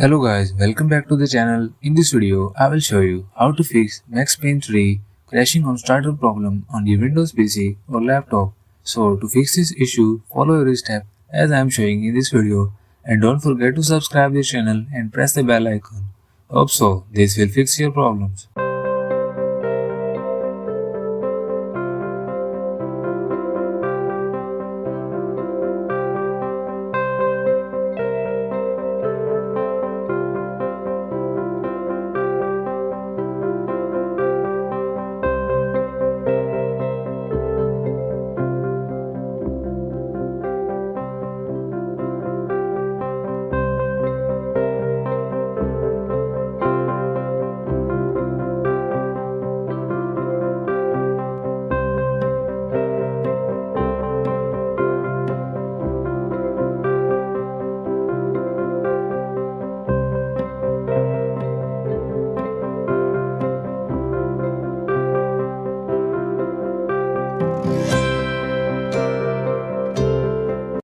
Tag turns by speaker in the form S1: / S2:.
S1: Hello guys, welcome back to the channel. In this video, I will show you how to fix Max Payne 3 crashing on starter problem on your Windows PC or laptop. So to fix this issue, follow every step as I am showing in this video, and don't forget to subscribe this channel and press the bell icon. Hope so, this will fix your problems.